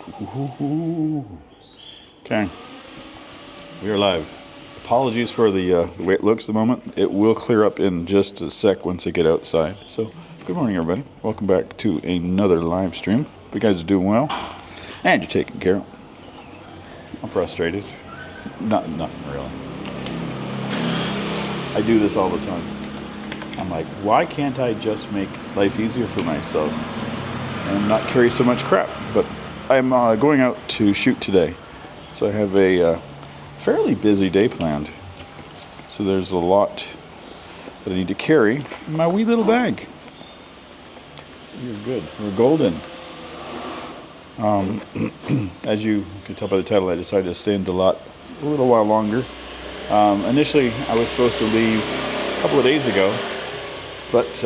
Ooh. Okay, we are live. Apologies for the way it looks at the moment. It will clear up in just a sec once I get outside. So, good morning, everybody. Welcome back to another live stream. Hope you guys are doing well, and you're taking care of. I'm frustrated. Nothing really. I do this all the time. I'm like, why can't I just make life easier for myself and not carry so much crap? But I'm going out to shoot today, so I have a fairly busy day planned. So there's a lot that I need to carry in my wee little bag. You're good. We're golden. As you can tell by the title, I decided to stay in Dalat a little while longer. Initially, I was supposed to leave a couple of days ago, but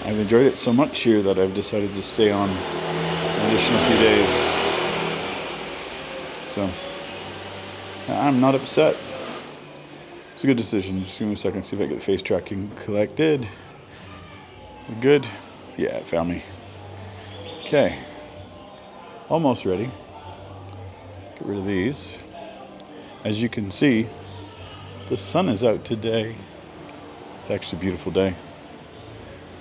I've enjoyed it so much here that I've decided to stay on an additional few days. So I'm not upset. It's a good decision. Just give me a second, see if I get the face tracking collected. Good. Yeah, it found me. Okay. Almost ready. Get rid of these. As you can see, the sun is out today. It's actually a beautiful day.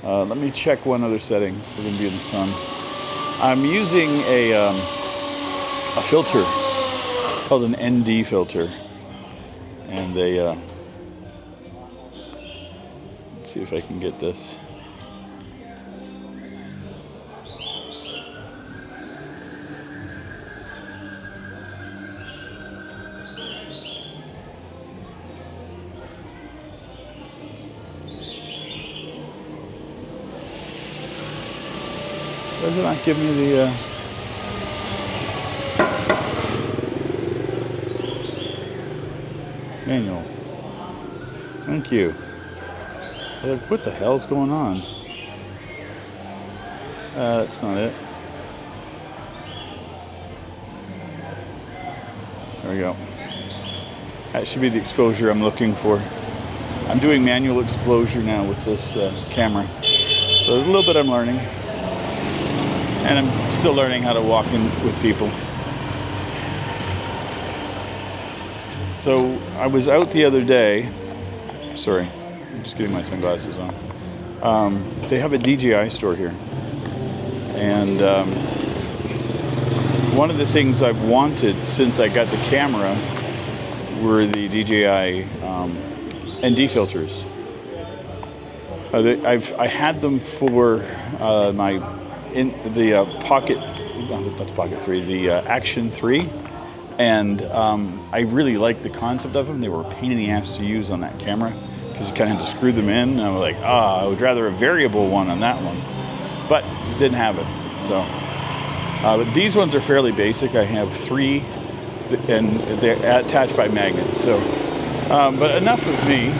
Let me check one other setting. We're going to be in the sun. I'm using a filter. It's called an ND filter. And they, let's see if I can get this. Does it not give me the manual? Thank you. Like, what the hell's going on? That's not it. There we go. That should be the exposure I'm looking for. I'm doing manual exposure now with this camera. So there's a little bit I'm learning. And I'm still learning how to walk in with people. So I was out the other day. Sorry, I'm just getting my sunglasses on. They have a DJI store here. And one of the things I've wanted since I got the camera were the DJI ND filters. I had them for my in the Pocket, not the Pocket 3, the Action 3, and I really liked the concept of them. They were a pain in the ass to use on that camera because you kind of had to screw them in, and I was like, I would rather a variable one on that one, but didn't have it. So but these ones are fairly basic. I have 3 and they're attached by magnets. So but enough of me.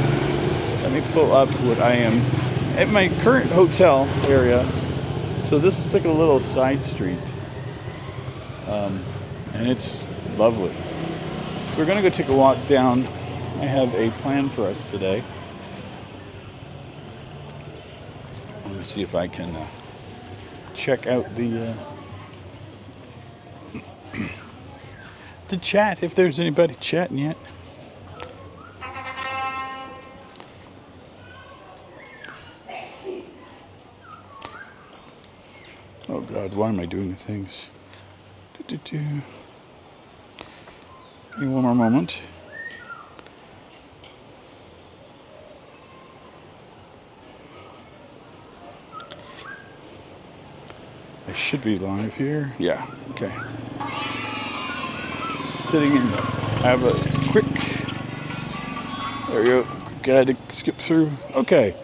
Let me pull up what I am at my current hotel area. So this is like a little side street, and it's lovely. So we're gonna go take a walk down. I have a plan for us today. Let me see if I can check out the the chat, if there's anybody chatting yet. Oh God, why am I doing the things? Give me one more moment. I should be live here. Yeah, okay. Sitting in, I have a quick, there we go, gotta skip through. Okay,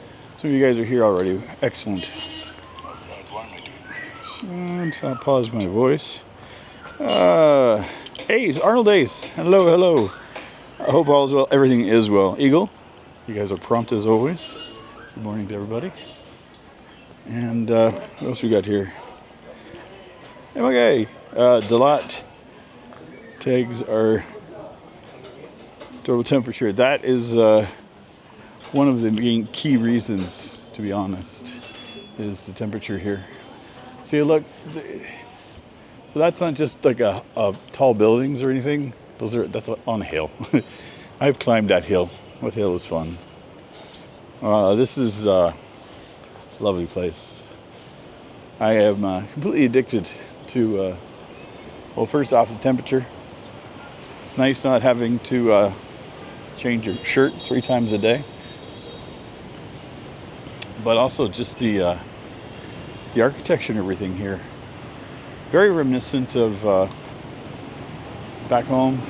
some of you guys are here already. Excellent. And I'll pause my voice. Ace, Arnold Ace. Hello. I hope all is well. Everything is well. Eagle, you guys are prompt as always. Good morning to everybody. And what else we got here? Okay. Dalat tags are total temperature. That is one of the main key reasons, to be honest, is the temperature here. See, look, So that's not just like a tall buildings or anything. That's on a hill. I've climbed that hill. What hill is fun? This is a lovely place. I am completely addicted to, well, first off, the temperature. It's nice not having to change your shirt 3 times a day. But also just the architecture and everything here. Very reminiscent of back home.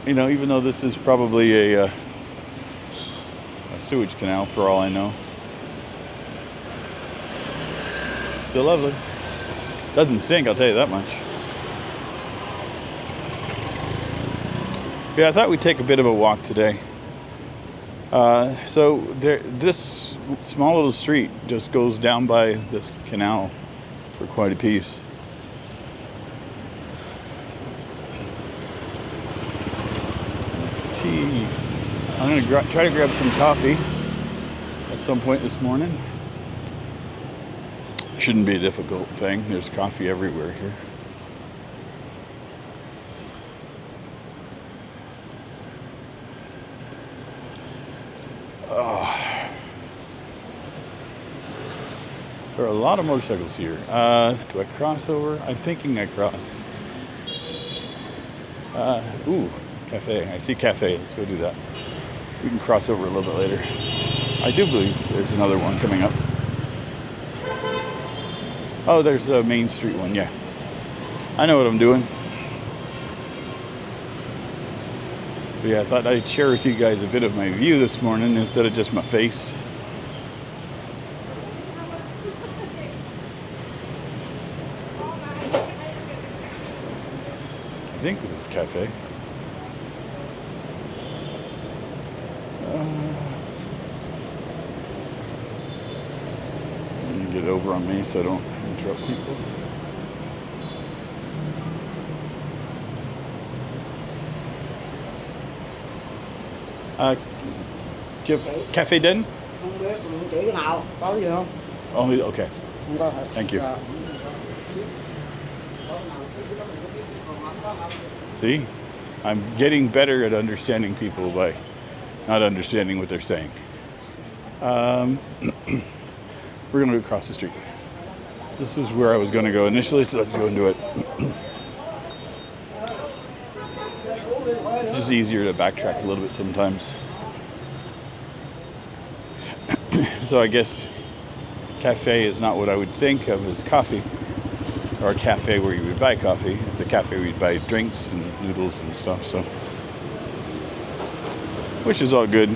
You know, even though this is probably a sewage canal for all I know. Still lovely. Doesn't stink, I'll tell you that much. Yeah, I thought we'd take a bit of a walk today. So this small little street just goes down by this canal for quite a piece. Tea. I'm going to try to grab some coffee at some point this morning. Shouldn't be a difficult thing. There's coffee everywhere here. There are a lot of motorcycles here. Do I cross over? I'm thinking I cross. Ooh, cafe. I see cafe. Let's go do that. We can cross over a little bit later. I do believe there's another one coming up. Oh, there's a Main Street one, yeah. I know what I'm doing. But yeah, I thought I'd share with you guys a bit of my view this morning instead of just my face. I think this is cafe. Get over on me so I don't interrupt people. Do you have cafe den? Không biết, chỉ cái nào, có gì không? Only, okay. Không có hả? Thank you. See, I'm getting better at understanding people by not understanding what they're saying. We're going to go across the street. This is where I was going to go initially, so let's go and do it. It's just easier to backtrack a little bit sometimes. So I guess cafe is not what I would think of as coffee, or a cafe where you would buy coffee. It's a cafe where you'd buy drinks and noodles and stuff, so. Which is all good.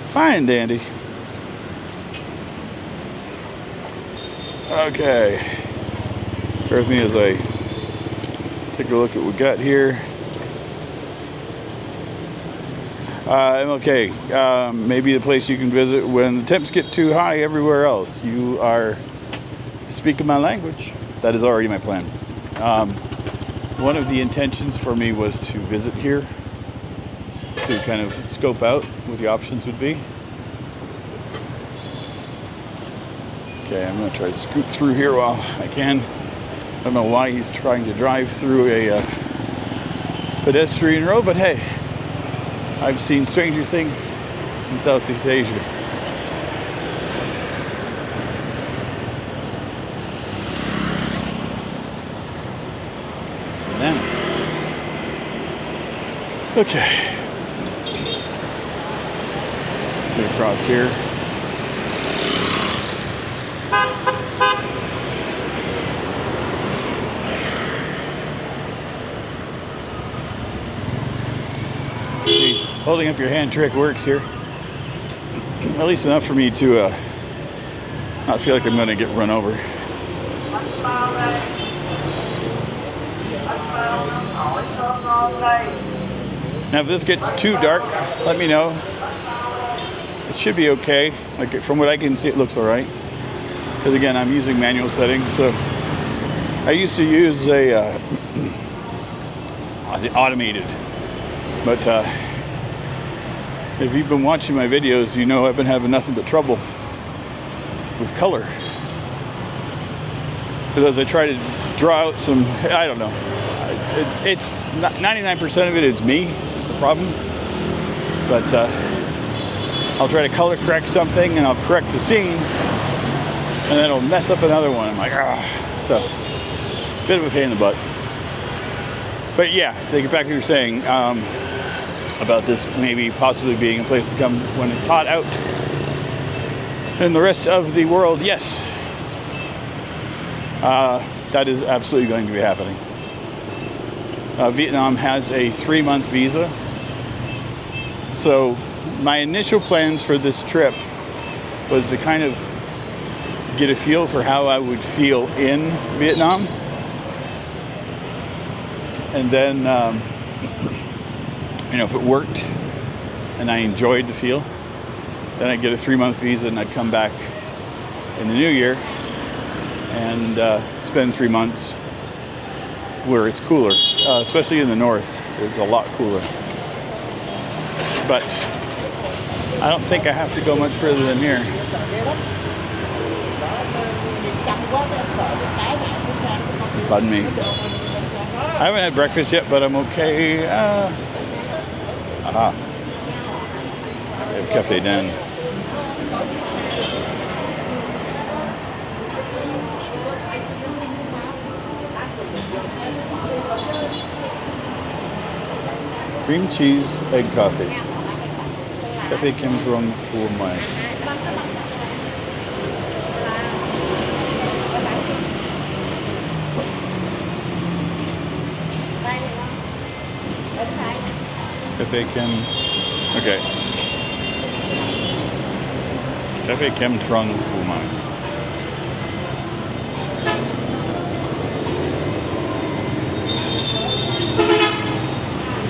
Fine, dandy. Okay, bear with me as I take a look at what we got here. Okay, maybe the place you can visit when the temps get too high everywhere else. You are speaking my language. That is already my plan. One of the intentions for me was to visit here to kind of scope out what the options would be. Okay, I'm going to try to scoot through here while I can. I don't know why he's trying to drive through a pedestrian road, but hey, I've seen stranger things in Southeast Asia. And then, okay, let's get across here. Holding up your hand trick works here. At least enough for me to not feel like I'm going to get run over. Now if this gets too dark, let me know. It should be okay. Like from what I can see, it looks alright. Because again, I'm using manual settings, so I used to use the automated, but If you've been watching my videos, you know I've been having nothing but trouble with color. Because as I try to draw out some, I don't know, it's 99% of it is me, the problem. But I'll try to color correct something and I'll correct the scene and then it'll mess up another one. I'm like, so bit of a pain in the butt. But yeah, to get back to what you were saying about this maybe possibly being a place to come when it's hot out in the rest of the world. Yes, that is absolutely going to be happening. Vietnam has a 3-month visa. So my initial plans for this trip was to kind of get a feel for how I would feel in Vietnam. And then, you know, if it worked and I enjoyed the feel, then I'd get a 3-month visa and I'd come back in the new year and spend 3 months where it's cooler, especially in the north. It's a lot cooler. But I don't think I have to go much further than here. Pardon me. I haven't had breakfast yet, but I'm okay. We have Cafe Den. Cream cheese, egg coffee. Cafe Kim Trung Phu Mai. Cafe Kim. Okay. Cafe Kim Trung Phu Mai.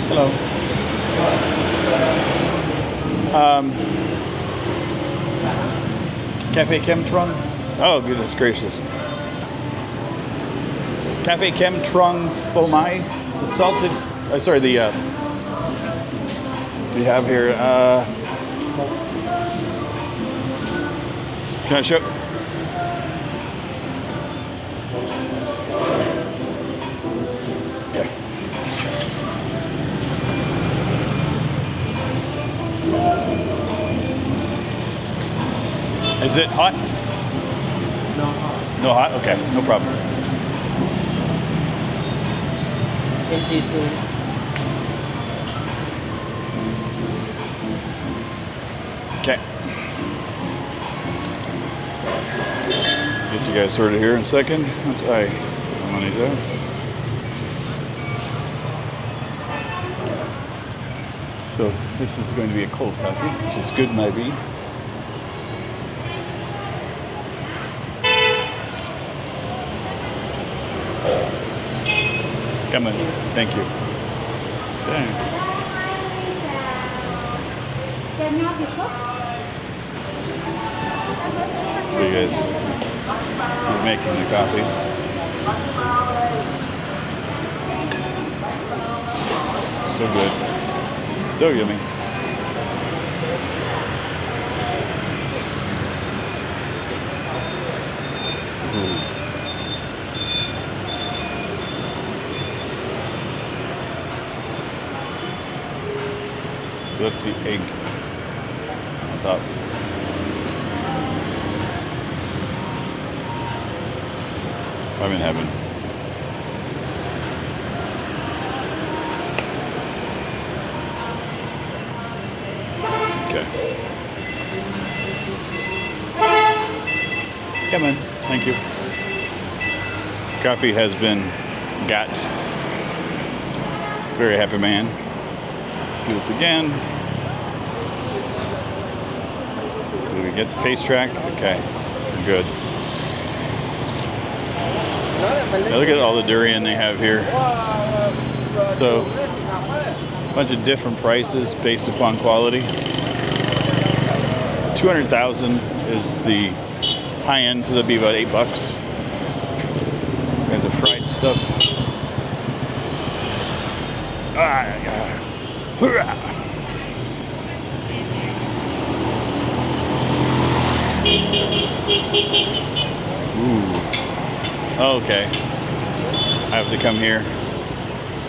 Hello. Cafe Kem Trung? Oh, goodness gracious. Cafe Kem Trung Pho Mai. The salted, sorry, the, we have here, can I show? Okay. Is it hot? No hot. No hot? Okay, no problem. 82. Okay. Get you guys sorted here in a second. Once I put my money down. So this is going to be a cold coffee, which is good maybe. Come on, thank you. Okay. So you guys are making the coffee. So good. So yummy. Ooh. So that's the egg on top. I'm in heaven. Okay. Come on. Thank you. Coffee has been got. Very happy man. Let's do this again. Do we get the face track? Okay. Good. Now look at all the durian they have here. So, a bunch of different prices based upon quality. 200,000 is the high end, so that'd be about $8. And the fried stuff. Oh, okay. I have to come here.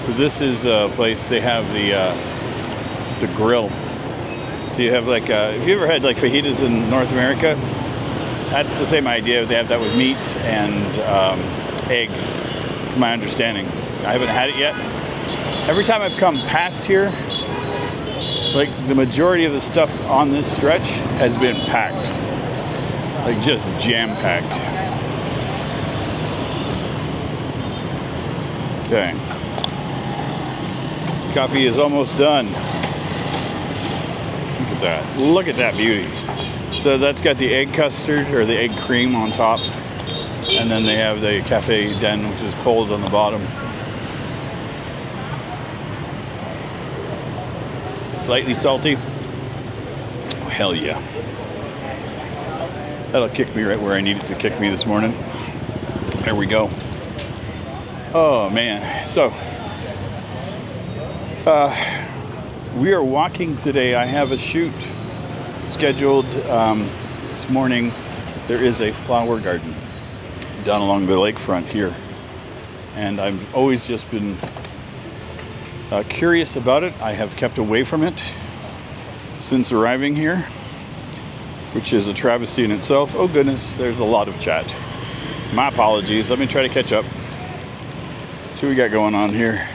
So this is a place they have the grill. So you have like, have you ever had like fajitas in North America? That's the same idea. They have that with meat and egg, from my understanding. I haven't had it yet. Every time I've come past here, like the majority of the stuff on this stretch has been packed. Like just jam-packed. Okay. Coffee is almost done. Look at that. Look at that beauty. So that's got the egg custard or the egg cream on top. And then they have the Cafe Den, which is cold on the bottom. Slightly salty. Oh, hell yeah. That'll kick me right where I need it to kick me this morning. There we go. Oh man. So we are walking today. I have a shoot scheduled this morning. There is a flower garden down along the lakefront here, and I've always just been curious about it. I have kept away from it since arriving here, which is a travesty in itself. Oh goodness, there's a lot of chat. My apologies. Let me try to catch up. See what we got going on here.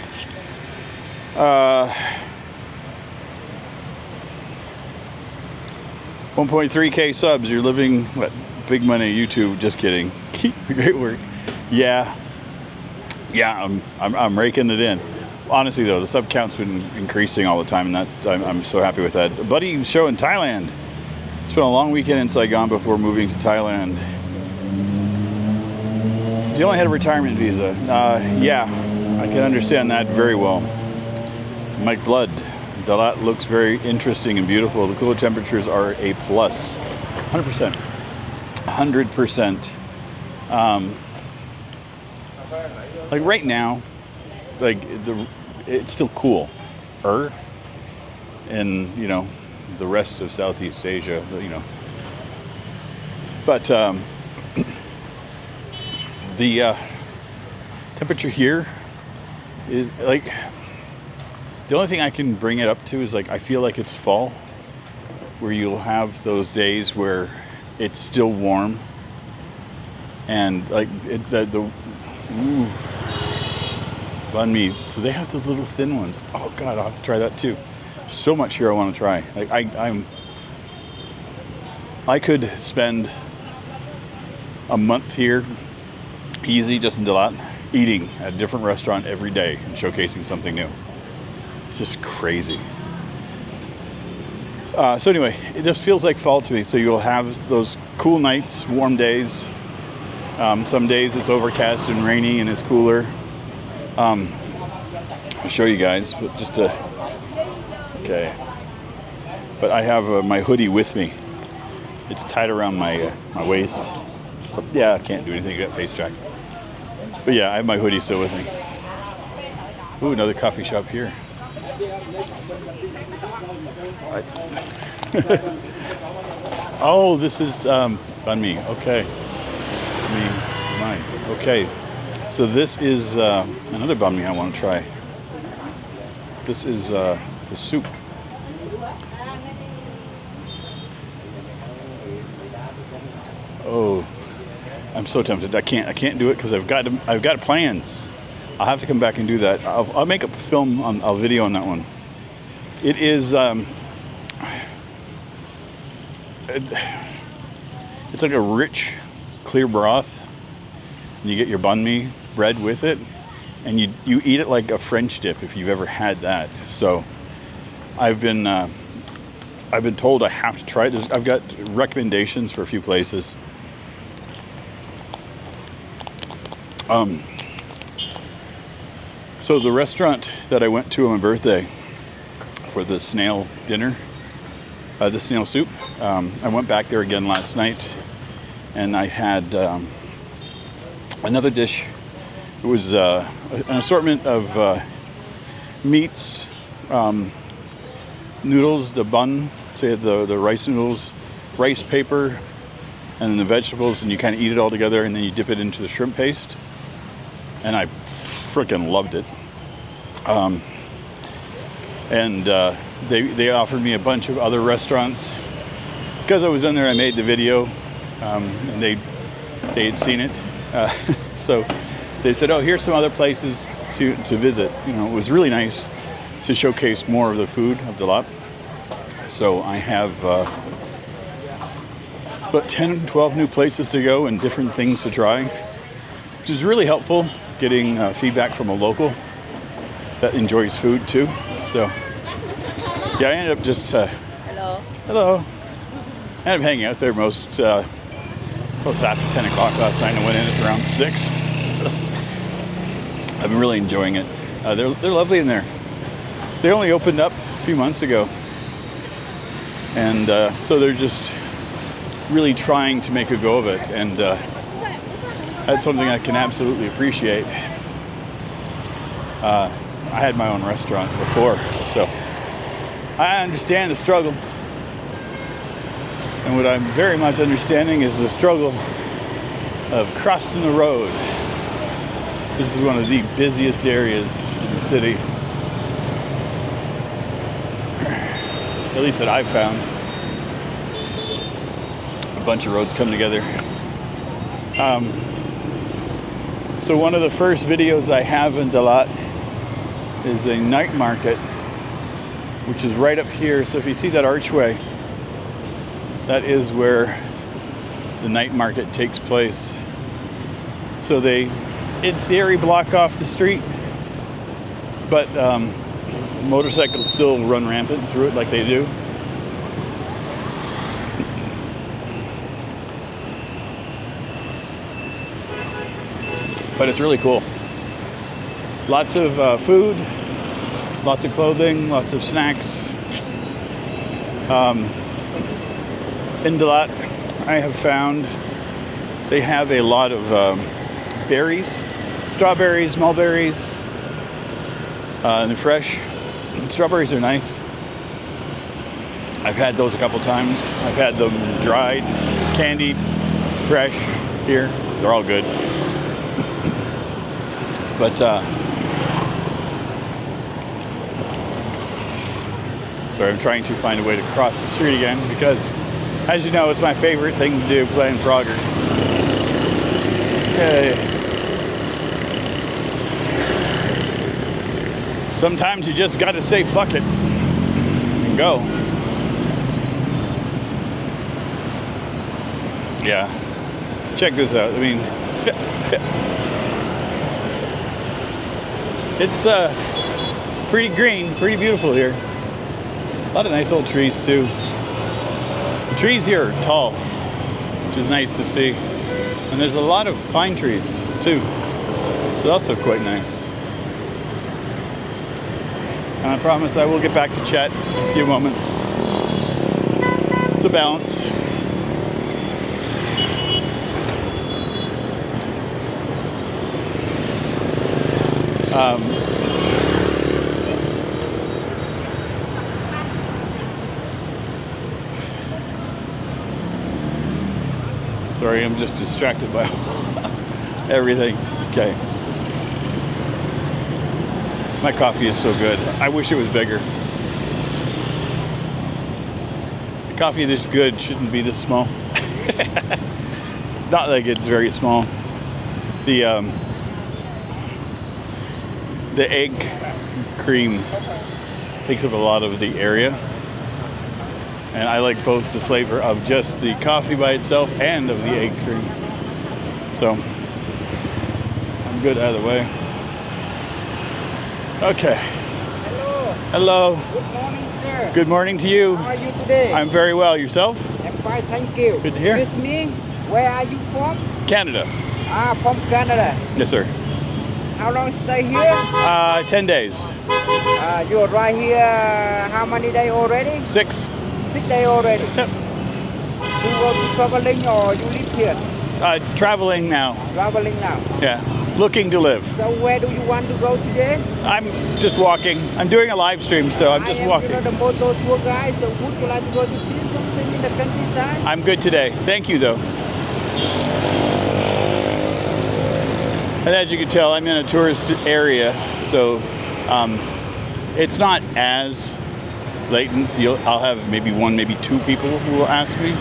1.3K subs. You're living what? Big money YouTube. Just kidding. Great work. Yeah. I'm raking it in. Honestly though, the sub count's been increasing all the time, and that I'm so happy with that. A buddy show in Thailand. Spent a long weekend in Saigon before moving to Thailand. He only had a retirement visa. Yeah, I can understand that very well. Mike Blood. Dalat looks very interesting and beautiful. The cooler temperatures are a plus. 100%. 100%. Like right now, like it's still cool. And you know, the rest of Southeast Asia, you know. But the temperature here is like, the only thing I can bring it up to is like, I feel like it's fall, where you'll have those days where it's still warm, and like the banh mi. So they have those little thin ones. Oh God, I'll have to try that too. So much here I want to try. Like I could spend a month here easy, just in Dalat, eating at a different restaurant every day and showcasing something new. It's just crazy. So anyway, it just feels like fall to me. So you'll have those cool nights, warm days. Some days it's overcast and rainy and it's cooler. I'll show you guys, but just to, okay. But I have my hoodie with me. It's tied around my waist. Yeah, I can't do anything. I got face track. But yeah, I have my hoodie still with me. Ooh, another coffee shop here. Oh, this is banh mi. Okay. Mine. Okay. So this is another banh mi I want to try. This is the soup. Oh, I'm so tempted. I can't do it because I've got plans. I'll have to come back and do that. I'll make a film on a video on that one. It is it's like a rich, clear broth, and you get your banh mi bread with it, and you eat it like a French dip if you've ever had that. So I've been told I have to try it. I've got recommendations for a few places. So the restaurant that I went to on my birthday for the snail dinner, the snail soup, I went back there again last night, and I had another dish. It was an assortment of meats, noodles, the bun, so you had the rice noodles, rice paper, and then the vegetables, and you kind of eat it all together, and then you dip it into the shrimp paste. and I freaking loved it. They offered me a bunch of other restaurants. Because I was in there, I made the video, and they had seen it. So they said, oh, here's some other places to visit. You know, it was really nice to showcase more of the food of Dalat. So I have about 10, 12 new places to go and different things to try, which is really helpful, getting feedback from a local that enjoys food too. So yeah, I ended up just hello. I ended up hanging out there most after 10 o'clock last night, and went in at around 6. So I've been really enjoying it. They're lovely in there. They only opened up a few months ago, and so they're just really trying to make a go of it, and that's something I can absolutely appreciate. I had my own restaurant before, so I understand the struggle. And what I'm very much understanding is the struggle of crossing the road. This is one of the busiest areas in the city, at least that I've found. A bunch of roads come together. So one of the first videos I have in Dalat is a night market, which is right up here. So if you see that archway, that is where the night market takes place. So they, in theory, block off the street, but motorcycles still run rampant through it like they do. But it's really cool. Lots of food, lots of clothing, lots of snacks. In Dalat, I have found they have a lot of berries, strawberries, mulberries, and they're fresh. Strawberries are nice. I've had those a couple times. I've had them dried, candied, fresh here. They're all good. But sorry, I'm trying to find a way to cross the street again because, as you know, it's my favorite thing to do, playing Frogger. Okay. Sometimes you just got to say fuck it and go. Yeah. Check this out. I mean, it's pretty green, pretty beautiful here. A lot of nice old trees too. The trees here are tall, which is nice to see. And there's a lot of pine trees too. It's also quite nice. And I promise I will get back to chat in a few moments. It's a balance. Sorry, I'm just distracted by everything. Okay. My coffee is so good. I wish it was bigger. The coffee this good shouldn't be this small. It's not like it's very small. The egg cream takes up a lot of the area. And I like both the flavor of just the coffee by itself and of the egg cream. So I'm good either way. Okay. Hello. Hello. Good morning, sir. Good morning to you. How are you today? I'm very well. Yourself? I'm fine, thank you. Good to hear. Excuse me, where are you from? Canada. From Canada. Yes, sir. How long stay here? 10 days. You arrived here how many days already? 6. 6 days already. Yep. You will be traveling or you live here? Traveling now. Traveling now. Yeah. Looking to live. So where do you want to go today? I'm just walking. I'm doing a live stream, so I'm just walking. I am the motor tour guide, so would you like to go to see something in the countryside? I'm good today. Thank you, though. And as you can tell, I'm in a tourist area, so it's not as latent. I'll have maybe one, maybe two people who will ask me.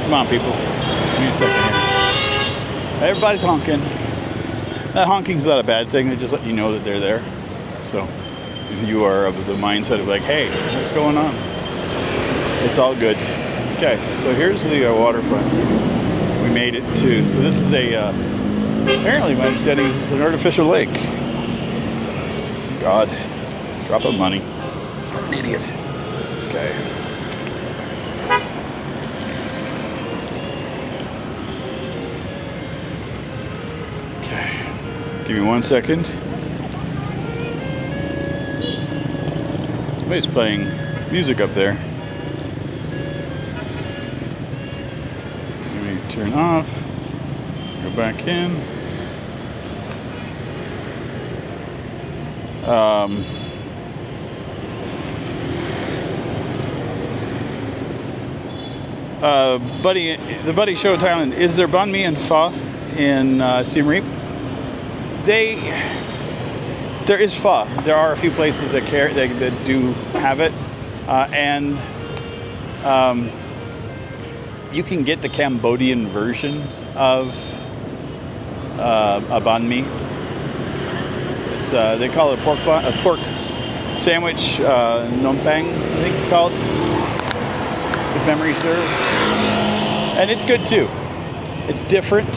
Come on, people. Give me a second here. Everybody's honking. That honking's not a bad thing. They just let you know that they're there. So if you are of the mindset of like, hey, what's going on? It's all good. Okay, so here's the waterfront. We made it to. So this is apparently my understanding is it's an artificial lake. God, drop of money. I'm an idiot. Okay. Give me 1 second. Somebody's playing music up there. Let me turn off. Go back in. The Buddy Show in Thailand. Is there banh mi and pho in Siem Reap? There is pho. There are a few places that do have it, and you can get the Cambodian version of a banh mi. It's they call it a pork sandwich, nom pang, I think it's called, if memory serves, and it's good too. It's different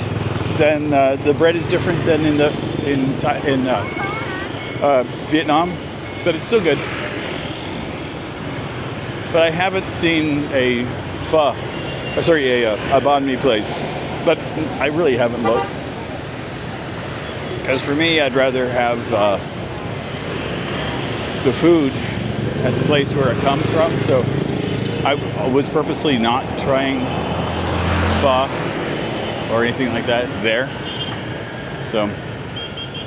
than the bread is different than in Vietnam, but it's still good. But I haven't seen a banh mi place, but I really haven't looked. Because for me, I'd rather have the food at the place where it comes from. So I was purposely not trying pho or anything like that there. So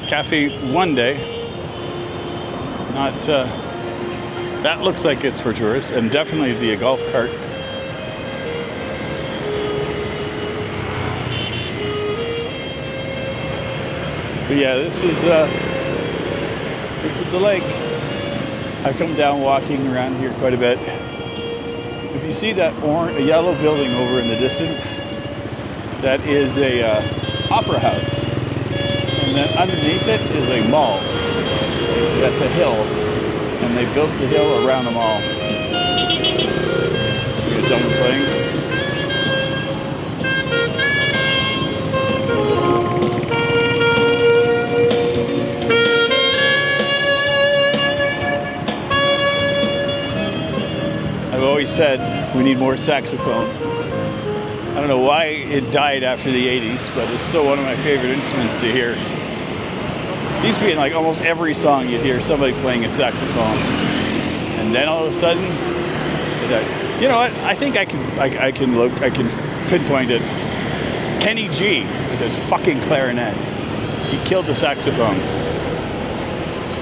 cafe one day. Not that looks like it's for tourists, and definitely the golf cart. But yeah, this is the lake. I've come down walking around here quite a bit. If you see that a yellow building over in the distance, that is a opera house, and then underneath it is a mall. That's a hill, and they built the hill around the mall. You get someone playing. I've always said we need more saxophone. I don't know why it died after the 80s, but it's still one of my favorite instruments to hear. It used to be in like almost every song you'd hear somebody playing a saxophone, and then all of a sudden, you know what? I think I can pinpoint it. Kenny G with his fucking clarinet. He killed the saxophone.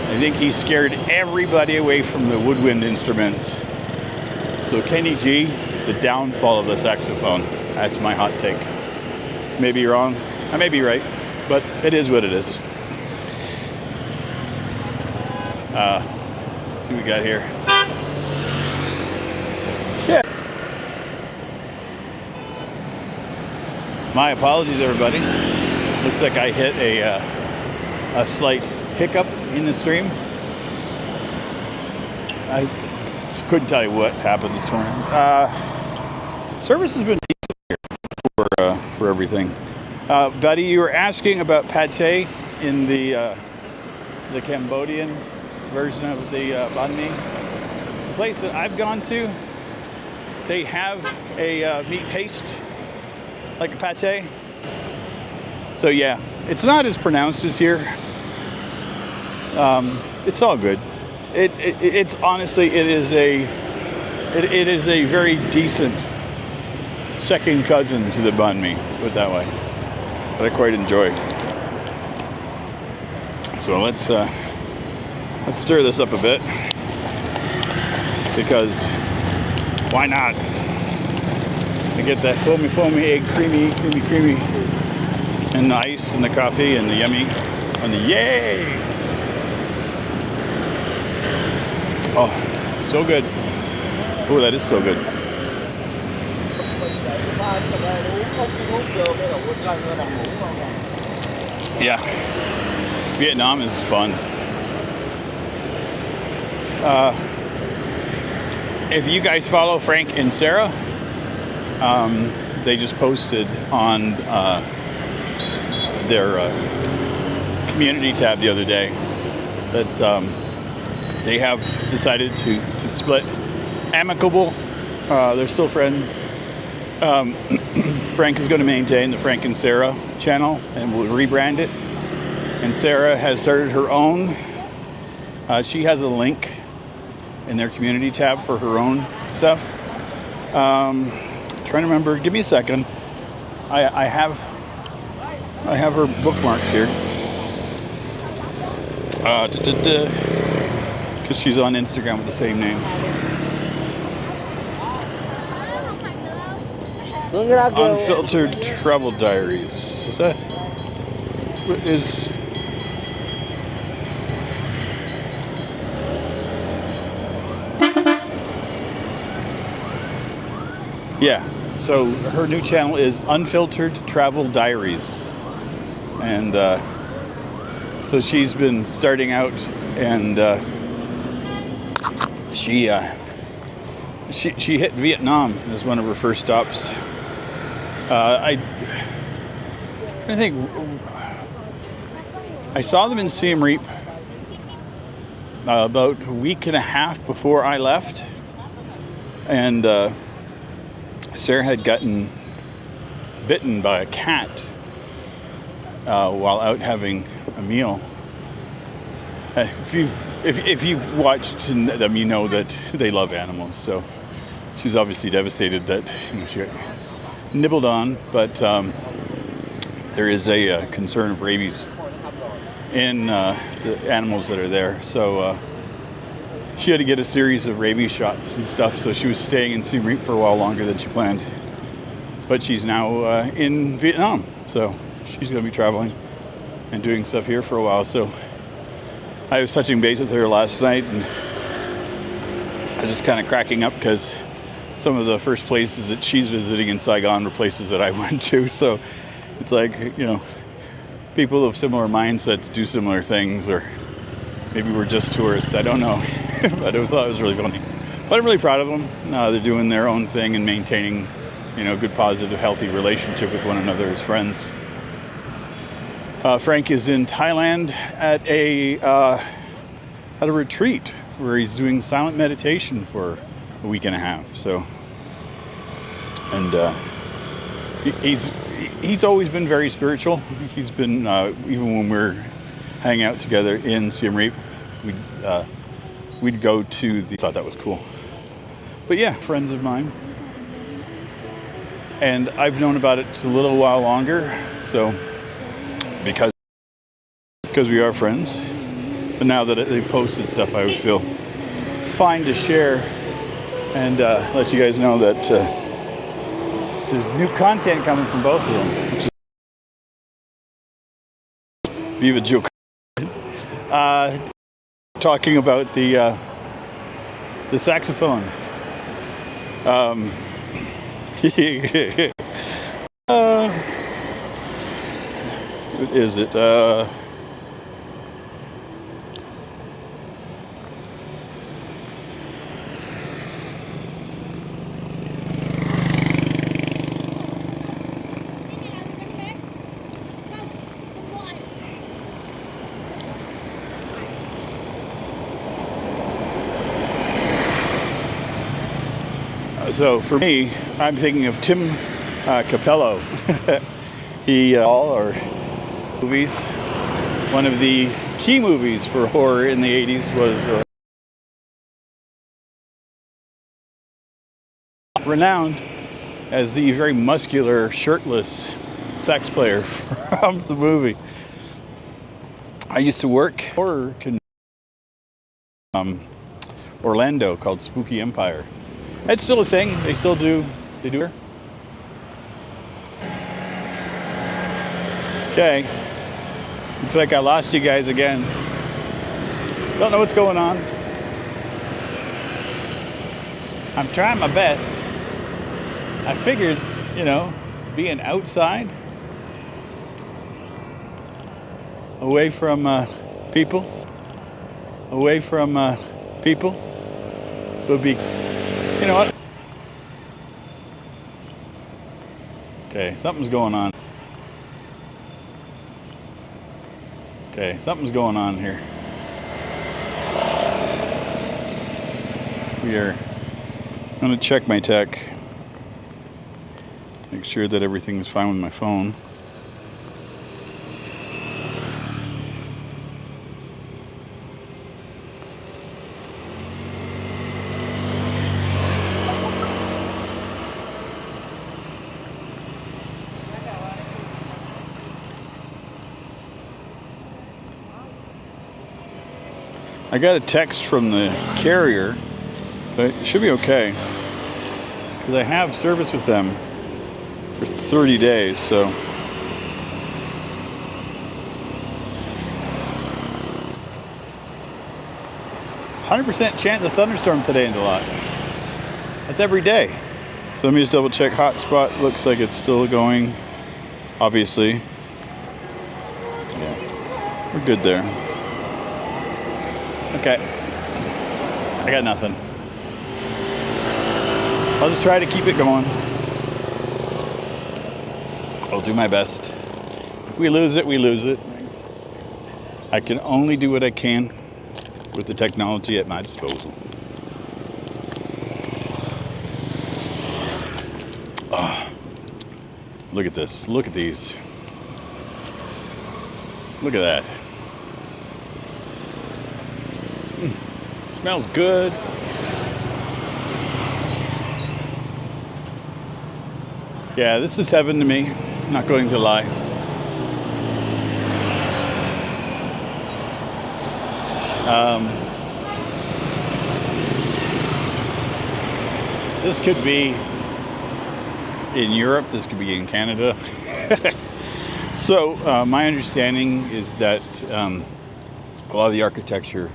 I think he scared everybody away from the woodwind instruments. So Kenny G, the downfall of the saxophone. That's my hot take. Maybe wrong. I may be right, but it is what it is. Let's see what we got here. Yeah. My apologies, everybody. Looks like I hit a slight hiccup in the stream. I couldn't tell you what happened this morning. Service has been decent here for everything. Buddy, you were asking about pate in the Cambodian version of the banh mi. The place that I've gone to, they have a meat paste like a pate. So yeah, it's not as pronounced as here. It's all good. It's honestly, it is a very decent second cousin to the banh mi, put it that way. But I quite enjoy. So let's stir this up a bit, because why not? I get that foamy, egg, creamy. And the ice and the coffee and the yummy and the yay. Oh, so good. Oh, that is so good. Yeah, Vietnam is fun. If you guys follow Frank and Sarah, they just posted on their community tab the other day that they have decided to split amicable. They're still friends. Frank is going to maintain the Frank and Sarah channel and will rebrand it. And Sarah has started her own. She has a link in their community tab for her own stuff. Trying to remember. Give me a second. I have her bookmarked here. Because she's on Instagram with the same name. Unfiltered Travel Diaries. Is that? What is? Yeah. So her new channel is Unfiltered Travel Diaries, and so she's been starting out, and she hit Vietnam as one of her first stops. I think I saw them in Siem Reap about a week and a half before I left, and Sarah had gotten bitten by a cat while out having a meal. If you've watched them, you know that they love animals. So she was obviously devastated that she got nibbled on, but there is a concern of rabies in the animals that are there. So she had to get a series of rabies shots and stuff. So she was staying in Siem Reap for a while longer than she planned. But she's now in Vietnam, so she's going to be traveling and doing stuff here for a while. So I was touching base with her last night, and I was just kind of cracking up because some of the first places that she's visiting in Saigon were places that I went to. So it's like, people of similar mindsets do similar things, or maybe we're just tourists. I don't know. But I thought it was really funny. But I'm really proud of them. They're doing their own thing and maintaining, a good, positive, healthy relationship with one another as friends. Frank is in Thailand at a retreat where he's doing silent meditation for a week and a half. So, and he's always been very spiritual. He's been even when we're hanging out together in Siem Reap, we'd go to the. Thought that was cool. But yeah, friends of mine, and I've known about it a little while longer. So because we are friends. But now that they posted stuff, I would feel fine to share and let you guys know that there's new content coming from both of them, which is Viva Joke. Talking about the saxophone. What is it? So for me, I'm thinking of Tim Capello. He or movies. One of the key movies for horror in the 80s was renowned as the very muscular, shirtless sax player from the movie. I used to work horror Orlando called Spooky Empire. It's still a thing. They still do. They do it. Okay. Looks like I lost you guys again. Don't know what's going on. I'm trying my best. I figured, you know, being outside, away from people, would be, you know what? Okay, something's going on. Okay, something's going on here. I'm gonna check my tech. Make sure that everything's fine with my phone. I got a text from the carrier, but it should be okay. Because I have service with them for 30 days, so. "100% chance of thunderstorm today in Dalat." That's every day. So let me just double check. Hotspot looks like it's still going, obviously. Yeah, we're good there. Okay, I got nothing. I'll just try to keep it going. I'll do my best. If we lose it, we lose it. I can only do what I can with the technology at my disposal. Oh, look at this. Look at these. Look at that. Smells good. Yeah, this is heaven to me. I'm not going to lie. This could be in Europe. This could be in Canada. So my understanding is that a lot of the architecture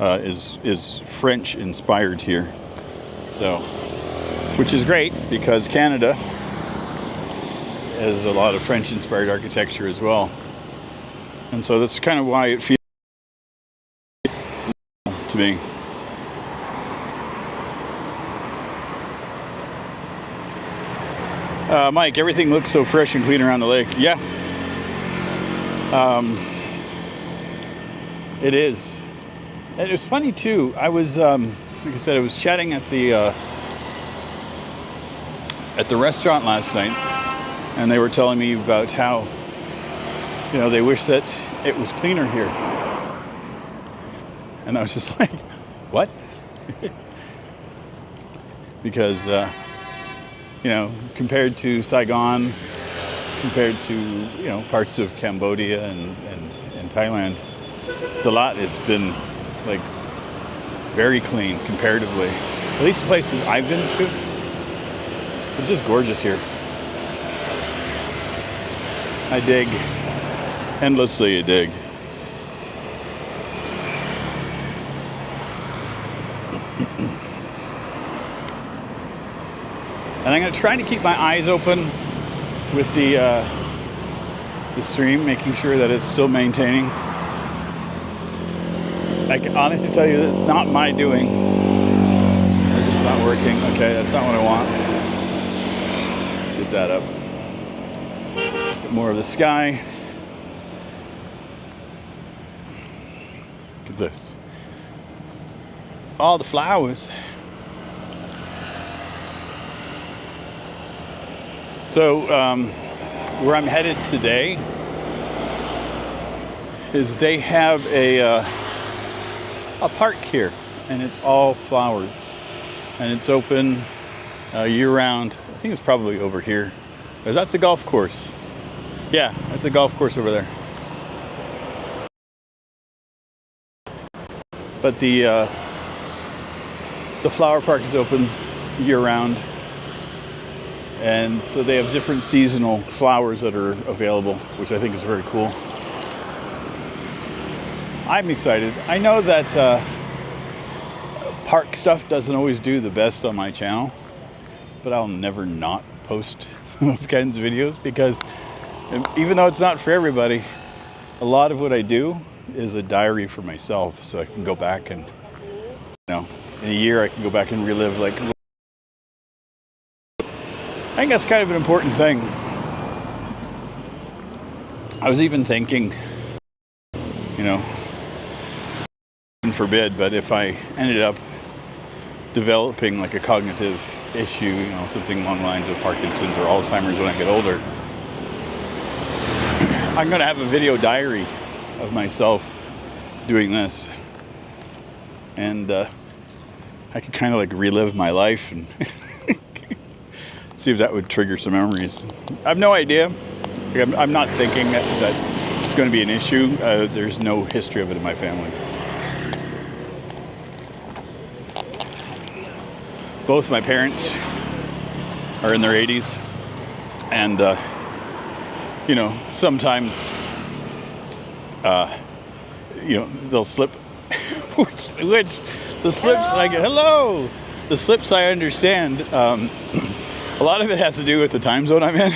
is French inspired here, so, which is great because Canada has a lot of French inspired architecture as well, and so that's kind of why it feels to me. Mike, everything looks so fresh and clean around the lake. Yeah, it is. And it was funny too. I was, like I said, I was chatting at the restaurant last night, and they were telling me about how, you know, they wish that it was cleaner here. And I was just like, what? Because, you know, compared to Saigon, compared to, you know, parts of Cambodia and Thailand, Dalat has been like very clean comparatively. At least the places I've been to. It's just gorgeous here. I dig. Endlessly I dig. And I'm going to try to keep my eyes open with the stream, making sure that it's still maintaining. I can honestly tell you that it's not my doing. It's not working. Okay, that's not what I want. Let's get that up. Get more of the sky. Look at this. All the flowers. So, where I'm headed today is they have a park here, and it's all flowers, and it's open year-round. I think it's probably over here. That's a golf course. Yeah, that's a golf course over there. But the flower park is open year-round. And so they have different seasonal flowers that are available, which I think is very cool. I'm excited. I know that park stuff doesn't always do the best on my channel, but I'll never not post those kinds of videos, because even though it's not for everybody, a lot of what I do is a diary for myself, so I can go back and, in a year I can go back and relive, like, I think that's kind of an important thing. I was even thinking, heaven forbid, but if I ended up developing like a cognitive issue, something along the lines of Parkinson's or Alzheimer's when I get older, I'm going to have a video diary of myself doing this. And I could kind of like relive my life and see if that would trigger some memories. I have no idea. I'm not thinking that it's going to be an issue. There's no history of it in my family. Both my parents are in their 80s, and sometimes they'll slip. which the slips, like, hello, the slips I understand. A lot of it has to do with the time zone I'm in,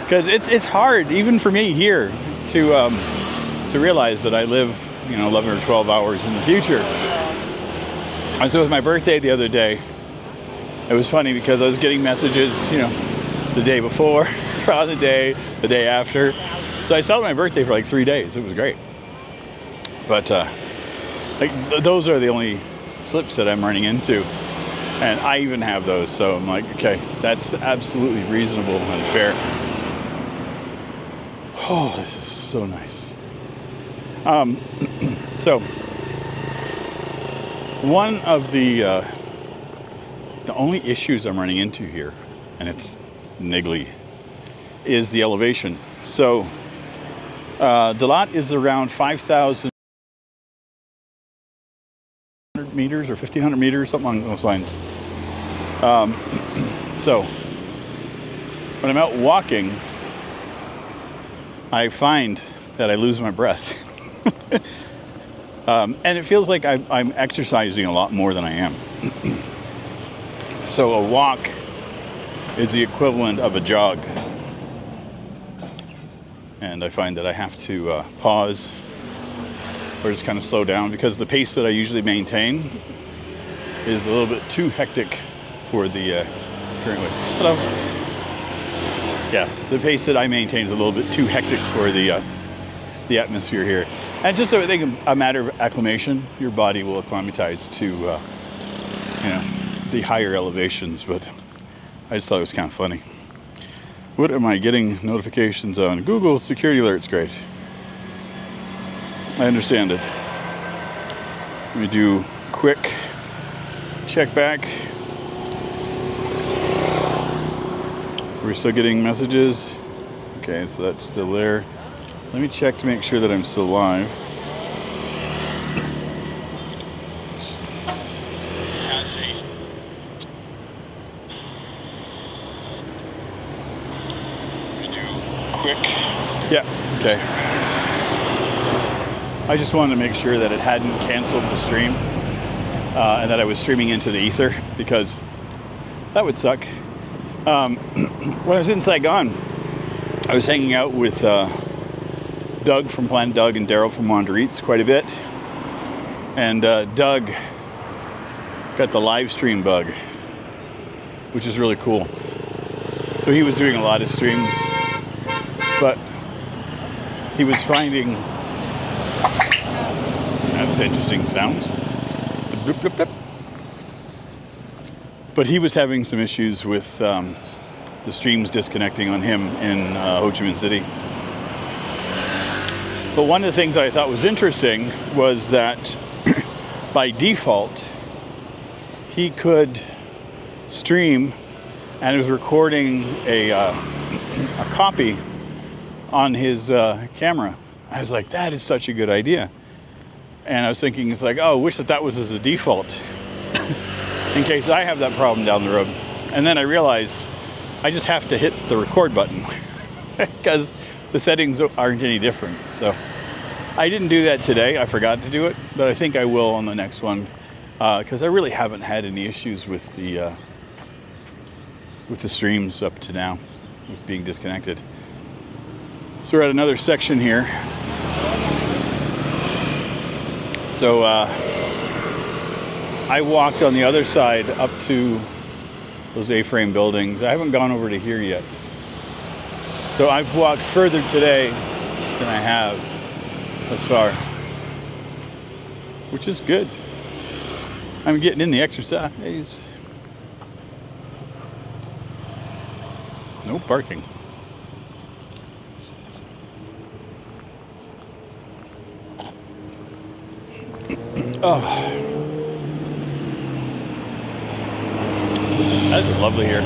because it's hard even for me here to realize that I live 11 or 12 hours in the future. And so with my birthday the other day, it was funny because I was getting messages, the day before, throughout the day after. So I celebrated my birthday for like 3 days. It was great. But those are the only slips that I'm running into. And I even have those. So I'm like, okay, that's absolutely reasonable and fair. Oh, this is so nice. So one of the only issues I'm running into here, and it's niggly, is the elevation. So Dalat is around 5,000 meters or 1,500 meters, something along those lines. So when I'm out walking, I find that I lose my breath. And it feels like I'm exercising a lot more than I am. So a walk is the equivalent of a jog. And I find that I have to pause or just kind of slow down, because the pace that I usually maintain is a little bit too hectic for the current way. Hello. Yeah, the pace that I maintain is a little bit too hectic for the atmosphere here. And just so I think a matter of acclimation, your body will acclimatize to the higher elevations. But I just thought it was kind of funny. What am I getting notifications on? Google security alerts, great. I understand it. Let me do quick check back. We're still getting messages. Okay, so that's still there. Let me check to make sure that I'm still live. Quick. Yeah, okay. I just wanted to make sure that it hadn't canceled the stream and that I was streaming into the ether, because that would suck. When I was in Saigon, I was hanging out with Doug from Planet Doug and Daryl from Wander Eats quite a bit. And Doug got the live stream bug, which is really cool. So he was doing a lot of streams, but he was finding, that was interesting sounds. Bloop, bloop, bloop. But he was having some issues with the streams disconnecting on him in Ho Chi Minh City. But one of the things that I thought was interesting was that by default, he could stream and it was recording a copy on his camera. I was like, that is such a good idea. And I was thinking, it's like, oh, I wish that was as a default in case I have that problem down the road. And then I realized I just have to hit the record button because the settings aren't any different. So I didn't do that today. I forgot to do it, but I think I will on the next one because I really haven't had any issues with the streams up to now with being disconnected. So we're at another section here. So I walked on the other side up to those A-frame buildings. I haven't gone over to here yet. So I've walked further today than I have thus far, which is good. I'm getting in the exercise. No parking. Oh, that's lovely here.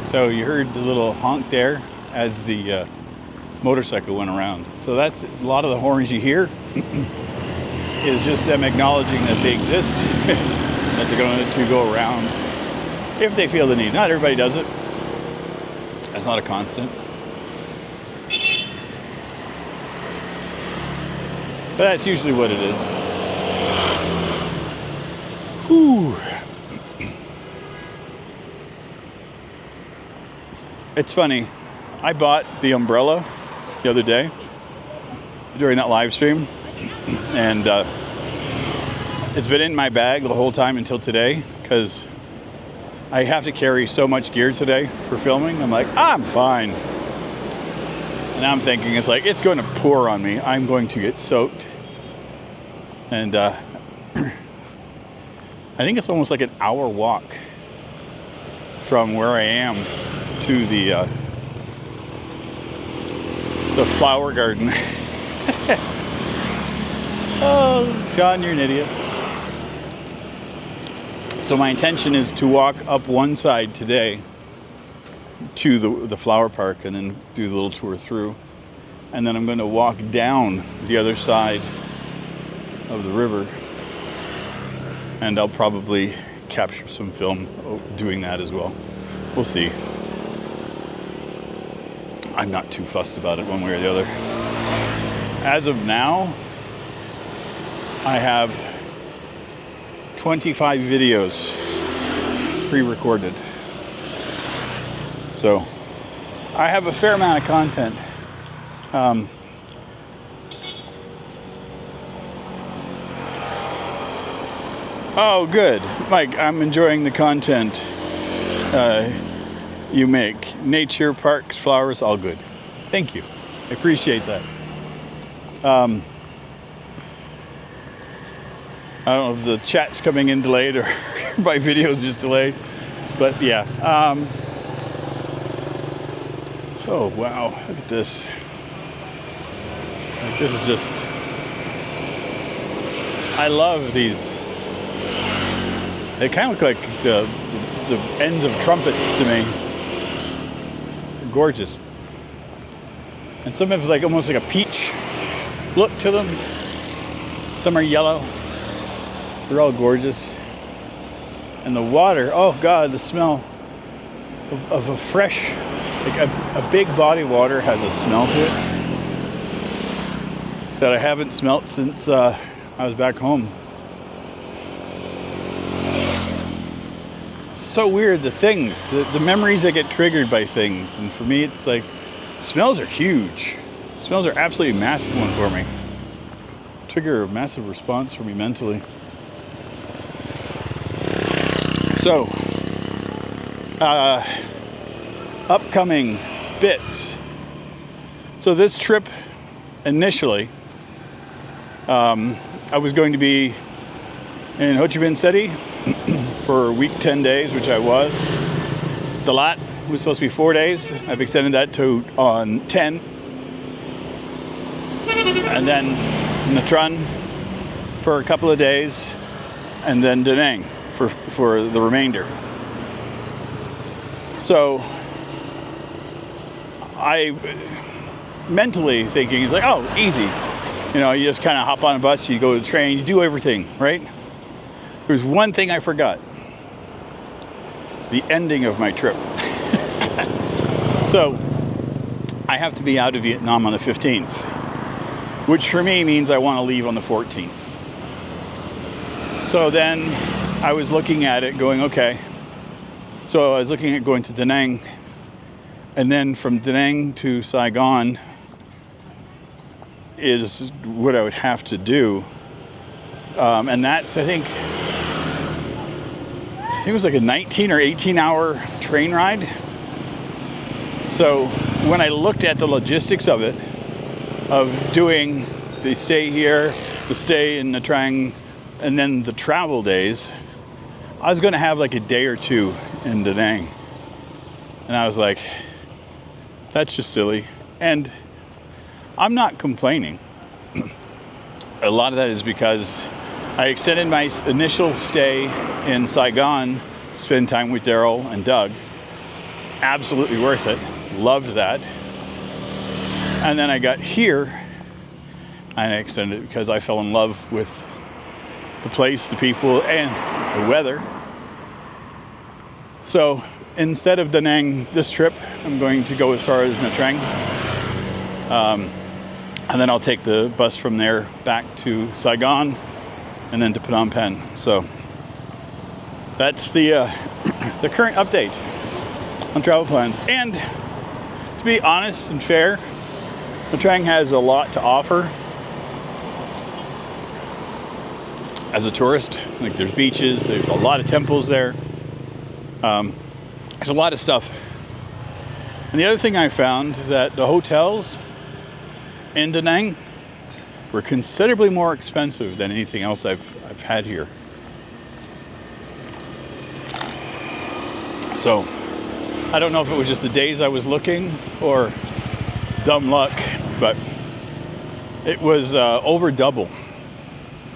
So you heard the little honk there as the motorcycle went around. So that's a lot of the horns you hear is just them acknowledging that they exist, that they're going to go around if they feel the need. Not everybody does it. That's not a constant. But that's usually what it is. Whew. It's funny. I bought the umbrella the other day during that live stream, and it's been in my bag the whole time until today because I have to carry so much gear today for filming. I'm like, I'm fine. And I'm thinking, it's like, it's going to pour on me. I'm going to get soaked. And I think it's almost like an hour walk from where I am to the flower garden. Oh, Sean, you're an idiot. So my intention is to walk up one side today to the flower park and then do the little tour through. And then I'm going to walk down the other side of the river. And I'll probably capture some film doing that as well. We'll see. I'm not too fussed about it one way or the other. As of now, I have 25 videos pre-recorded. So I have a fair amount of content. Oh, good. Mike, I'm enjoying the content you make. Nature, parks, flowers, all good. Thank you. I appreciate that. I don't know if the chat's coming in delayed or my video's just delayed, but yeah. Oh, wow. Look at this. Like, this is just... I love these. They kind of look like the ends of trumpets to me. They're gorgeous. And some have like almost like a peach look to them. Some are yellow. They're all gorgeous. And the water, oh God, the smell of a fresh, like a big body of water has a smell to it that I haven't smelt since I was back home. So weird, the things, the memories that get triggered by things. And for me, it's like, smells are huge. Smells are absolutely massive one for me. Trigger a massive response for me mentally. So, upcoming bits. So this trip, initially, I was going to be in Ho Chi Minh City for a week, 10 days, which I was. Dalat was supposed to be 4 days. I've extended that to on 10. And then Natron for a couple of days, and then Da Nang for the remainder. So I mentally thinking, it's like, oh, easy. You know, you just kind of hop on a bus, you go to the train, you do everything, right? There's one thing I forgot. The ending of my trip. So, I have to be out of Vietnam on the 15th, which for me means I want to leave on the 14th. So then I was looking at it going, okay. So I was looking at going to Da Nang, and then from Da Nang to Saigon is what I would have to do. And that's, I think it was like a 19 or 18 hour train ride. So when I looked at the logistics of it, of doing the stay here, the stay in Nha Trang, and then the travel days, I was going to have like a day or two in Da Nang. And I was like, that's just silly. And I'm not complaining. A lot of that is because I extended my initial stay in Saigon to spend time with Daryl and Doug. Absolutely worth it. Loved that. And then I got here and I extended it because I fell in love with the place, the people, and the weather. So instead of Da Nang this trip, I'm going to go as far as Nha Trang. And then I'll take the bus from there back to Saigon and then to Phnom Penh. So that's the the current update on travel plans. And to be honest and fair, Nha Trang has a lot to offer as a tourist. Like there's beaches, there's a lot of temples there. There's a lot of stuff. And the other thing I found that the hotels in Da Nang were considerably more expensive than anything else I've had here. So I don't know if it was just the days I was looking or dumb luck, but it was over double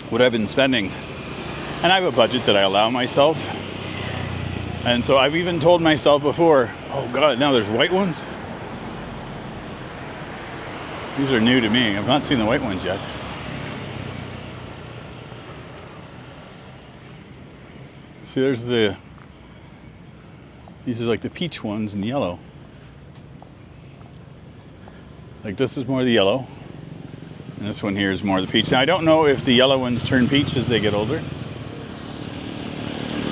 what I've been spending. And I have a budget that I allow myself. And so I've even told myself before, oh God, now there's white ones? These are new to me. I've not seen the white ones yet. See, there's these are like the peach ones in yellow. Like this is more the yellow. And this one here is more the peach. Now I don't know if the yellow ones turn peach as they get older.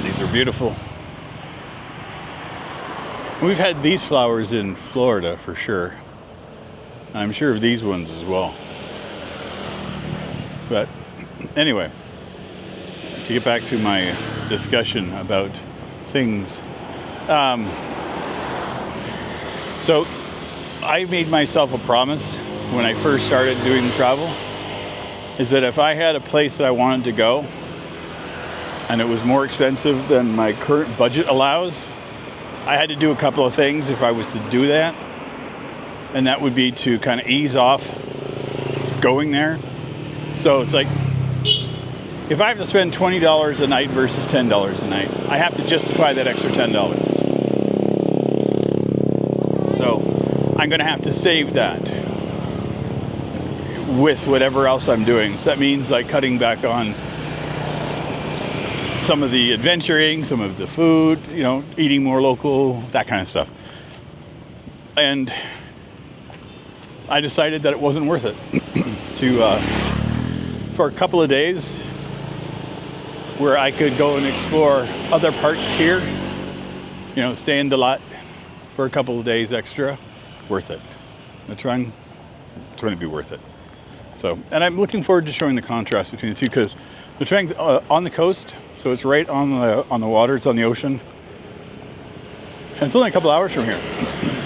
These are beautiful. We've had these flowers in Florida for sure. I'm sure of these ones as well. But anyway, to get back to my discussion about things. So I made myself a promise when I first started doing travel, is that if I had a place that I wanted to go and it was more expensive than my current budget allows, I had to do a couple of things if I was to do that. And that would be to kind of ease off going there. So it's like, if I have to spend $20 a night versus $10 a night, I have to justify that extra $10. So I'm going to have to save that with whatever else I'm doing. So that means like cutting back on some of the adventuring, some of the food, you know, eating more local, that kind of stuff. And I decided that it wasn't worth it to for a couple of days where I could go and explore other parts here, you know, stay in Dalat for a couple of days extra, worth it. Nha Trang, it's going to be worth it. So, and I'm looking forward to showing the contrast between the two because Nha Trang's on the coast, so it's right on the water, it's on the ocean, and it's only a couple hours from here.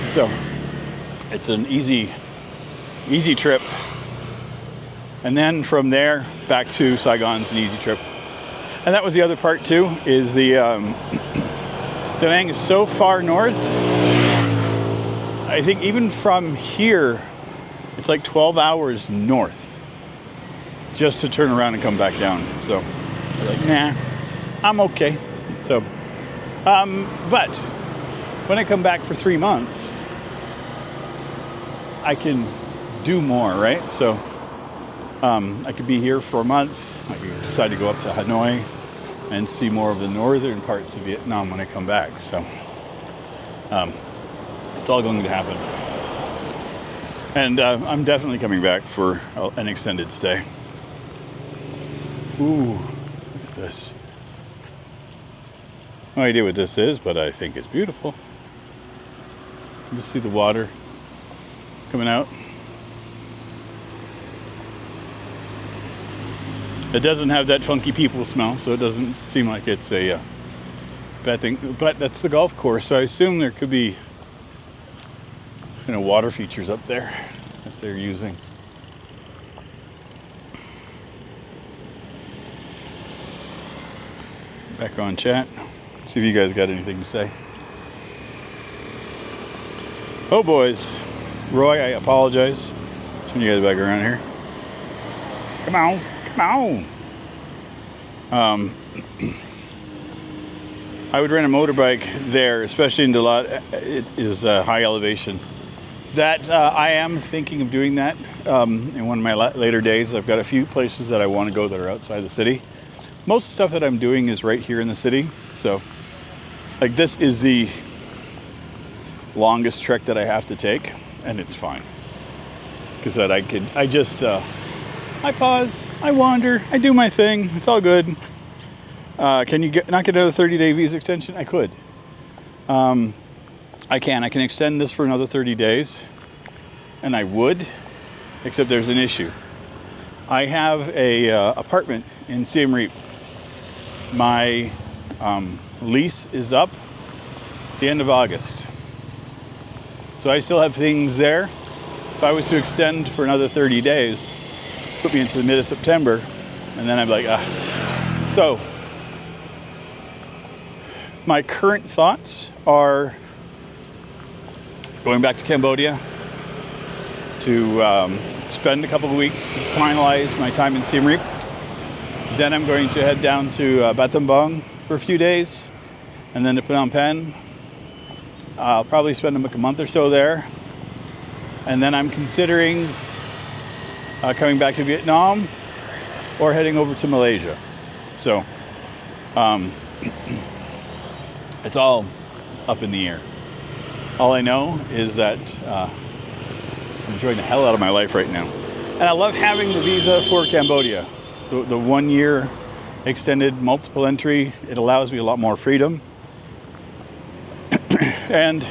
So it's an easy trip. And then from there back to Saigon's an easy trip. And that was the other part too, is the Da Nang is so far north. I think even from here, it's like 12 hours north just to turn around and come back down. So I'm like, nah, I'm okay. So, but when I come back for 3 months, I can do more, right? So I could be here for a month. I could decide to go up to Hanoi and see more of the northern parts of Vietnam when I come back. So it's all going to happen. And I'm definitely coming back for an extended stay. Ooh, look at this. No idea what this is, but I think it's beautiful. Just see the water coming out. It doesn't have that funky people smell, so it doesn't seem like it's a bad thing. But that's the golf course, so I assume there could be, you know, water features up there that they're using. Back on chat. See if you guys got anything to say. Oh boys, Roy, I apologize. Send you guys back around here. Come on. I would rent a motorbike there, especially in Dalat. It is high elevation. That I am thinking of doing that in one of my later days. I've got a few places that I want to go that are outside the city. Most of the stuff that I'm doing is right here in the city. So, like, this is the longest trek that I have to take, and it's fine. Because that I I pause, I wander, I do my thing, it's all good. Can you not get another 30-day visa extension? I could. I can extend this for another 30 days, and I would, except there's an issue. I have a apartment in Siem Reap. My lease is up the end of August. So I still have things there. If I was to extend for another 30 days, put me into the mid of September, and then I'm like, So, my current thoughts are going back to Cambodia to spend a couple of weeks, finalize my time in Siem Reap. Then I'm going to head down to Battambang for a few days, and then to Phnom Penh. I'll probably spend like a month or so there. And then I'm considering coming back to Vietnam or heading over to Malaysia. So it's all up in the air. All I know is that I'm enjoying the hell out of my life right now. And I love having the visa for Cambodia. The 1 year extended multiple entry, it allows me a lot more freedom. And,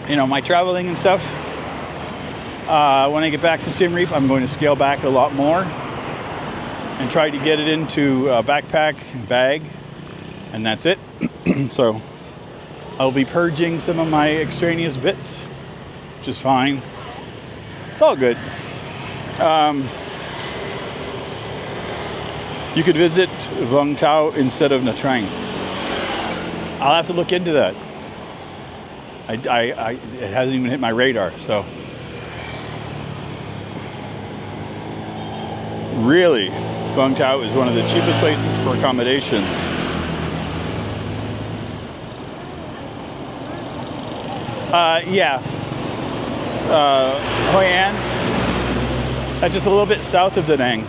you know, my traveling and stuff, when I get back to Siem Reap, I'm going to scale back a lot more and try to get it into a backpack and bag, and that's it. So I'll be purging some of my extraneous bits, which is fine. It's all good. You could visit Vung Tau instead of Nha Trang. I'll have to look into that. It hasn't even hit my radar, so. Really, Vung Tau is one of the cheapest places for accommodations. Yeah. Hoi An, just a little bit south of Da Nang.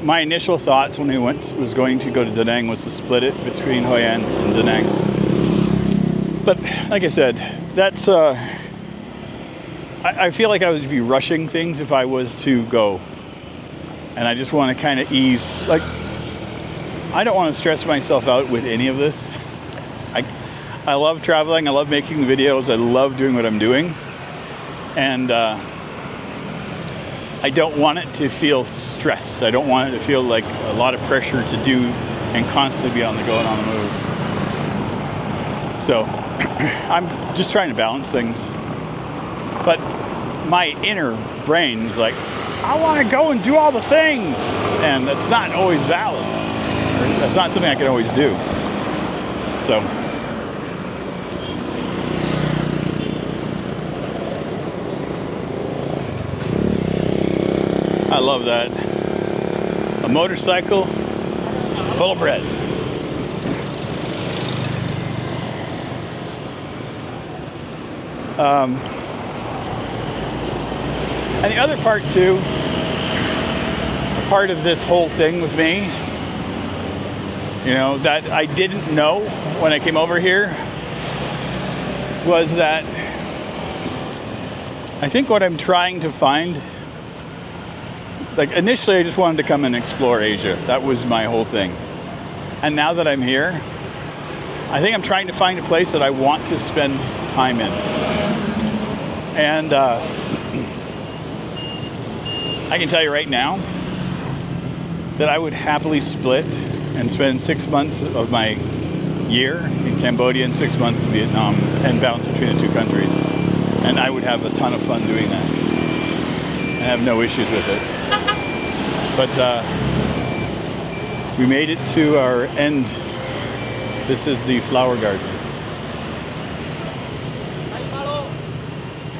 My initial thoughts when we was going to go to Da Nang was to split it between Hoi An and Da Nang. But like I said, that's I feel like I would be rushing things if I was to go. And I just want to kind of ease, like, I don't want to stress myself out with any of this. I love traveling, I love making videos, I love doing what I'm doing. And I don't want it to feel stress. I don't want it to feel like a lot of pressure to do and constantly be on the go and on the move. So I'm just trying to balance things. But my inner brain is like, I want to go and do all the things. And that's not always valid. That's not something I can always do. So. I love that. A motorcycle full of bread. And the other part too, a part of this whole thing with me you know, that I didn't know when I came over here was that I think what I'm trying to find, like initially I just wanted to come and explore Asia. That was my whole thing. And now that I'm here, I think I'm trying to find a place that I want to spend time in. And I can tell you right now that I would happily split and spend 6 months of my year in Cambodia and 6 months in Vietnam and bounce between the two countries. And I would have a ton of fun doing that. I have no issues with it. But we made it to our end. This is the flower garden.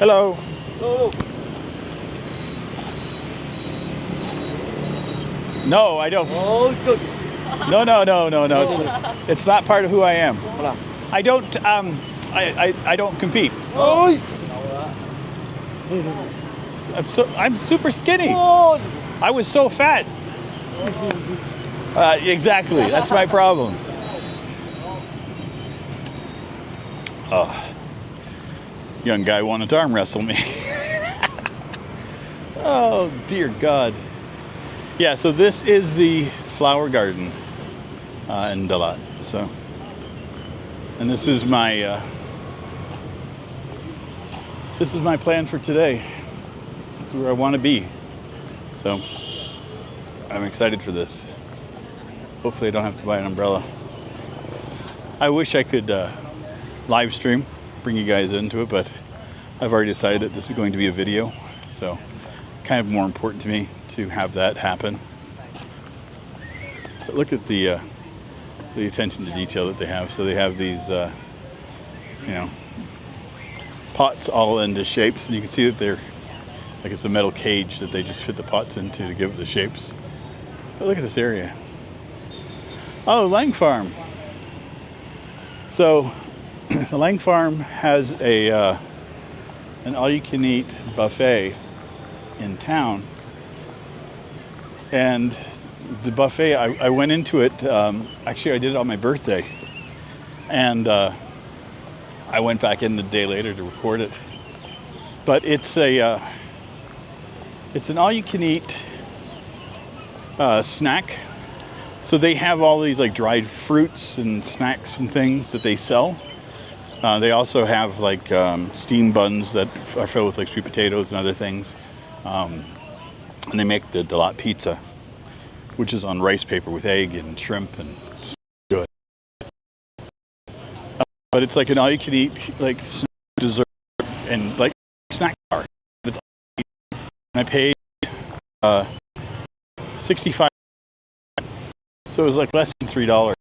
Hello. Hello. No, I don't. Oh, good. No. It's not part of who I am. I don't. I don't compete. Oh. I'm super skinny. Oh. I was so fat. Exactly. That's my problem. Oh, young guy wanted to arm wrestle me. Oh dear God. Yeah. So this is the flower garden in Dalat. So, and this is my plan for today. This is where I want to be. So I'm excited for this. Hopefully I don't have to buy an umbrella. I wish I could live stream, bring you guys into it, but I've already decided that this is going to be a video. So kind of more important to me to have that happen. But look at the attention to detail that they have. So they have these, you know, pots all into shapes, and you can see that they're like it's a metal cage that they just fit the pots into to give it the shapes. But look at this area. Oh, Lang Farm. So the Lang Farm has an all-you-can-eat buffet in town, and the buffet, I went into it. Actually, I did it on my birthday, and I went back in the day later to record it. But it's an all-you-can-eat snack. So they have all these like dried fruits and snacks and things that they sell. They also have like steam buns that are filled with like sweet potatoes and other things. And they make the Dalat pizza, which is on rice paper with egg and shrimp, and it's good. But it's like an all-you-can-eat like dessert and like snack bar. And I paid 65. So it was like less than $3.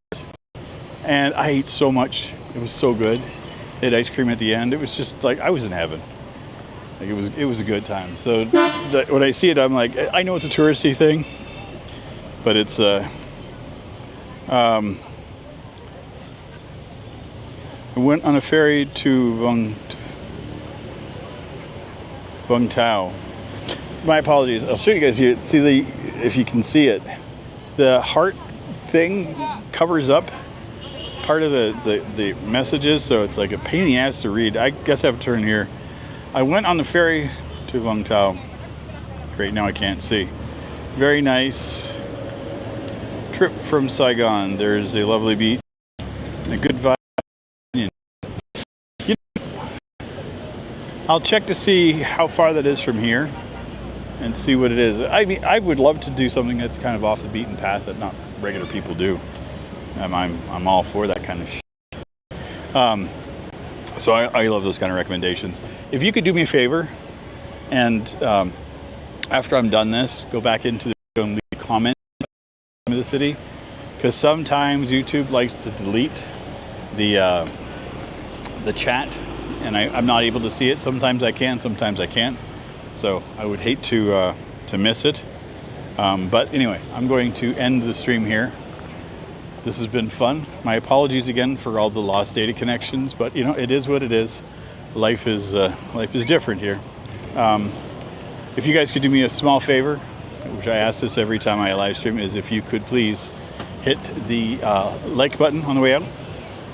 And I ate so much. It was so good. They had ice cream at the end. It was just like I was in heaven. Like it was a good time. So when I see it, I'm like, I know it's a touristy thing, but it's I went on a ferry to Vung Tau. My apologies. I'll show you guys here. See if you can see it. The heart thing covers up part of the messages, so it's like a pain in the ass to read. I guess I have to turn here. I went on the ferry to Vung Tau. Great, now I can't see. Very nice trip from Saigon. There's a lovely beach and a good vibe. I'll check to see how far that is from here and see what it is. I mean, I would love to do something that's kind of off the beaten path that not regular people do. I'm all for that kind of shit. So I love those kind of recommendations. If you could do me a favor, and after I'm done this, go back into the video and leave a comment of the city, because sometimes YouTube likes to delete the chat, and I'm not able to see it. Sometimes I can, sometimes I can't. So I would hate to miss it. But anyway, I'm going to end the stream here. This has been fun. My apologies again for all the lost data connections, but you know, it is what it is. Life is different here. If you guys could do me a small favor, which I ask this every time I live stream, is if you could please hit the like button on the way out.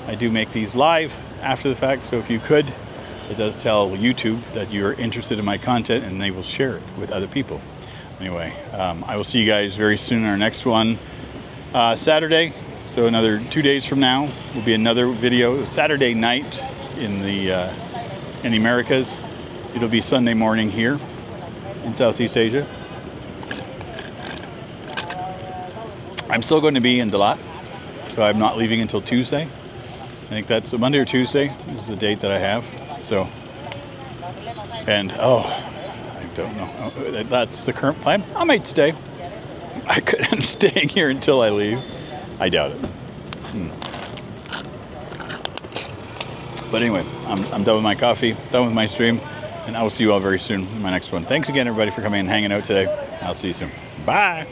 I do make these live after the fact, so if you could, it does tell YouTube that you're interested in my content and they will share it with other people. Anyway, I will see you guys very soon in our next one. Saturday, so another 2 days from now, will be another video. Saturday night in the Americas. It'll be Sunday morning here in Southeast Asia. I'm still going to be in Dalat, so I'm not leaving until Tuesday. I think that's a Monday or Tuesday is the date that I have. So, and I don't know. That's the current plan. I might stay. I could end up staying here until I leave. I doubt it. But anyway, I'm done with my coffee, done with my stream, and I will see you all very soon in my next one. Thanks again, everybody, for coming and hanging out today. I'll see you soon. Bye.